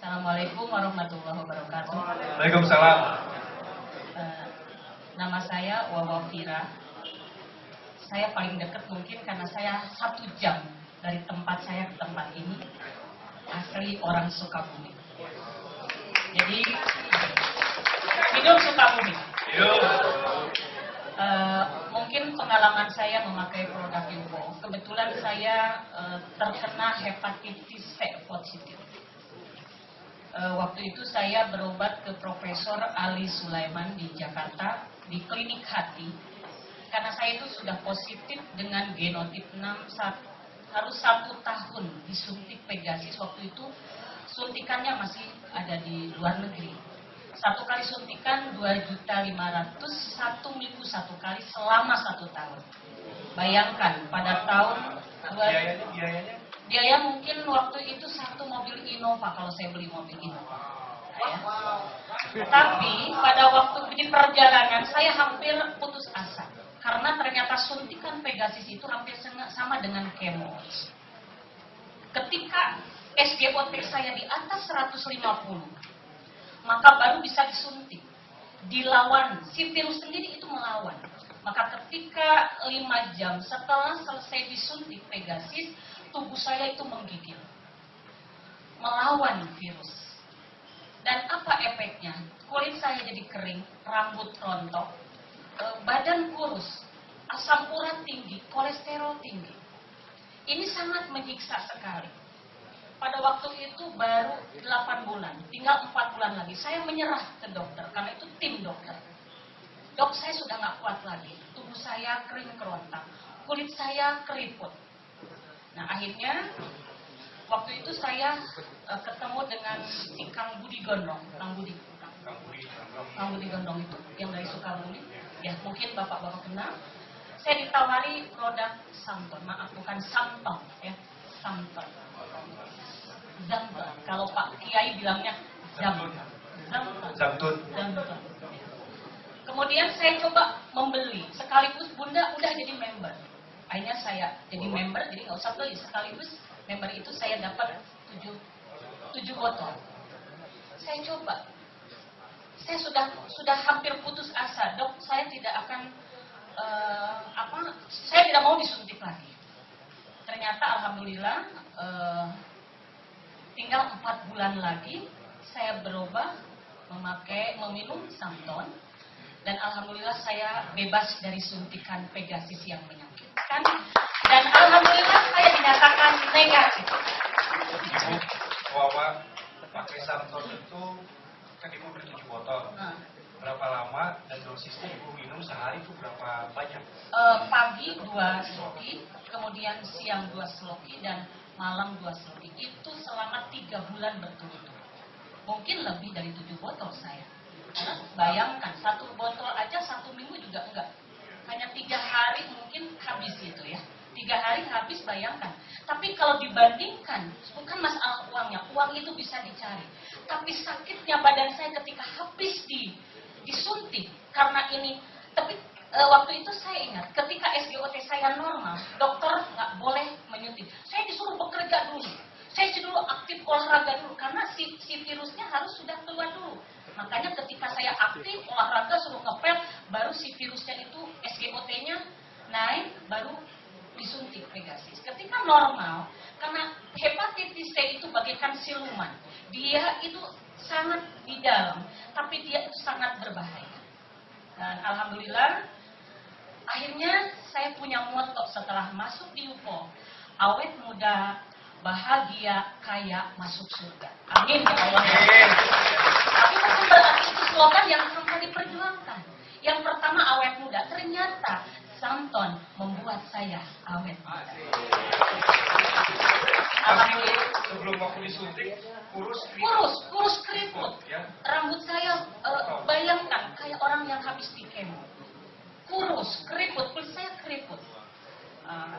Assalamualaikum warahmatullahi wabarakatuh. Waalaikumsalam. Nama saya Wawa Fira. Saya paling dekat mungkin karena saya 1 jam dari tempat saya ke tempat ini. Asli orang Sukabumi. Jadi hidup Sukabumi. Mungkin pengalaman saya memakai produk Yupo. Kebetulan saya terkena hepatitis C positif. Waktu itu saya berobat ke Profesor Ali Sulaiman di Jakarta, di klinik hati. Karena saya itu sudah positif dengan genotip 6, harus 1 tahun disuntik Pegasis. Waktu itu suntikannya masih ada di luar negeri. 1 kali suntikan 2.500.000, 1 minggu 1 kali selama 1 tahun. Bayangkan pada tahun biaya mungkin waktu itu 1 mobil Innova kalau saya beli mobil Innova. Ya. Tapi pada waktu di perjalanan saya hampir putus asa karena ternyata suntikan Pegasis itu hampir sama dengan kemo. Ketika SGOT saya di atas 150, maka baru bisa disuntik. Dilawan, si virus sendiri itu melawan. Maka ketika 5 jam setelah selesai disuntik Pegasis, tubuh saya itu menggigil. Melawan virus. Dan apa efeknya? Kulit saya jadi kering, rambut rontok, badan kurus, asam urat tinggi, kolesterol tinggi. Ini sangat menyiksa sekali. Pada waktu itu baru 8 bulan, tinggal 4 bulan lagi. Saya menyerah ke dokter, karena itu tim dokter. Dok, saya sudah nggak kuat lagi. Tubuh saya kering kerontak, kulit saya keriput. Nah, akhirnya waktu itu saya ketemu dengan si Kang Budi Gondong. Kang Budi Gondong itu yang dari Sukabumi. Ya, mungkin bapak-bapak kenal. Saya ditawari produk Samton. Maaf, bukan Samton, ya. Samton. Zamton. Kalau Pak Kiai bilangnya Zamton. Kemudian saya coba membeli. Sekaligus Bunda udah jadi member. Akhirnya saya jadi member, jadi nggak usah beli. Sekaligus member itu saya dapat 7 botol. Saya coba. Saya sudah hampir putus asa. Dok, saya tidak akan saya tidak mau disuntik lagi. Ternyata alhamdulillah tinggal 4 bulan lagi saya berubah meminum Samton, dan alhamdulillah saya bebas dari suntikan Pegasis yang menyakitkan, dan alhamdulillah saya dinyatakan negatif. Wawa pakai Samton itu kan ibu beli 7 botol. Berapa lama dan dosisnya ibu minum sehari itu berapa banyak? Pagi 2 sloki, kemudian siang 2 sloki, dan malam 2 sloki. Itu selama 3 bulan berturut-turut. Mungkin lebih dari 7 botol saya. Karena bayangkan 1 botol aja 1 minggu juga enggak. Hanya 3 hari mungkin habis gitu ya. 3 hari habis, bayangkan. Tapi kalau dibandingkan, bukan masalah uangnya. Uang itu bisa dicari. Tapi sakitnya badan saya ketika habis disuntik. Karena ini, tapi waktu itu saya ingat, ketika SGOT saya normal, dokter nggak boleh menyuntik. Saya disuruh bekerja dulu. Saya disuruh aktif olahraga dulu, karena si virusnya harus sudah keluar dulu. Makanya ketika saya aktif olahraga suruh ngepel, baru si virusnya itu SGOT-nya naik, baru disuntik Pegasis. Ketika normal, karena hepatitis C itu bagaikan siluman. Dia itu sangat di dalam, tapi dia itu sangat berbahaya. Dan alhamdulillah, akhirnya saya punya moto setelah masuk di Yupo, awet muda, bahagia, kaya, masuk surga. Amin ya Allah. Tapi bukan berarti itu slogan yang sampai diperjuangkan. Yang pertama awet muda, ternyata Samton membuat saya awet muda. Alhamdulillah. Sebelum waktu disuntik, kurus keriput. Rambut saya bayangkan kayak orang yang habis di kemo. Kurus, keriput, kulit saya keriput.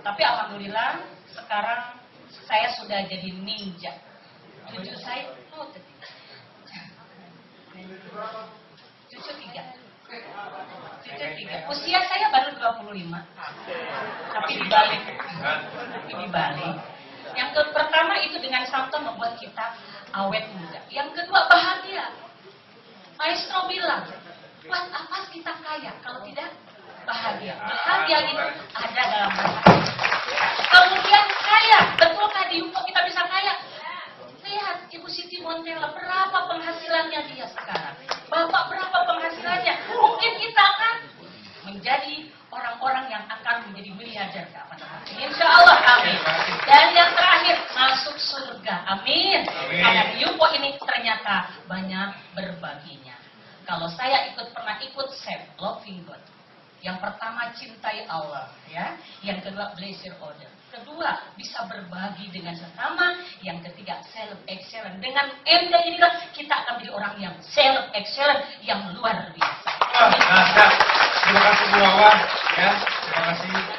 Tapi alhamdulillah sekarang saya sudah jadi ninja. Cucu saya, cucu tiga. Usia saya baru 25. Tapi dibalik. Yang pertama itu dengan Samton membuat kita awet muda. Yang kedua, bahagia. Maestro bilang, buat apa kita kaya kalau tidak bahagia? Bahagia itu ada dalam bahagia. Kemudian kaya, betulkah di Yuko kita bisa kaya? Lihat Ibu Siti Montella, berapa penghasilannya dia sekarang? Bapak berapa penghasilannya? Mungkin kita akan menjadi orang-orang yang akan menjadi miliarder kapan-kapan. Insya Allah, amin. Dan yang terakhir, masuk surga, amin. Karena di Yuko ini ternyata banyak berbaginya. Kalau saya pernah ikut SEP, Loving God. Yang pertama, cintai Allah, ya. Yang kedua, bless your order. Kedua, bisa berbagi dengan sesama. Yang ketiga, self excellent. Dengan MD inilah kita akan menjadi orang yang self excellent, yang luar biasa. Terima kasih Bu Wawan, ya. Terima kasih.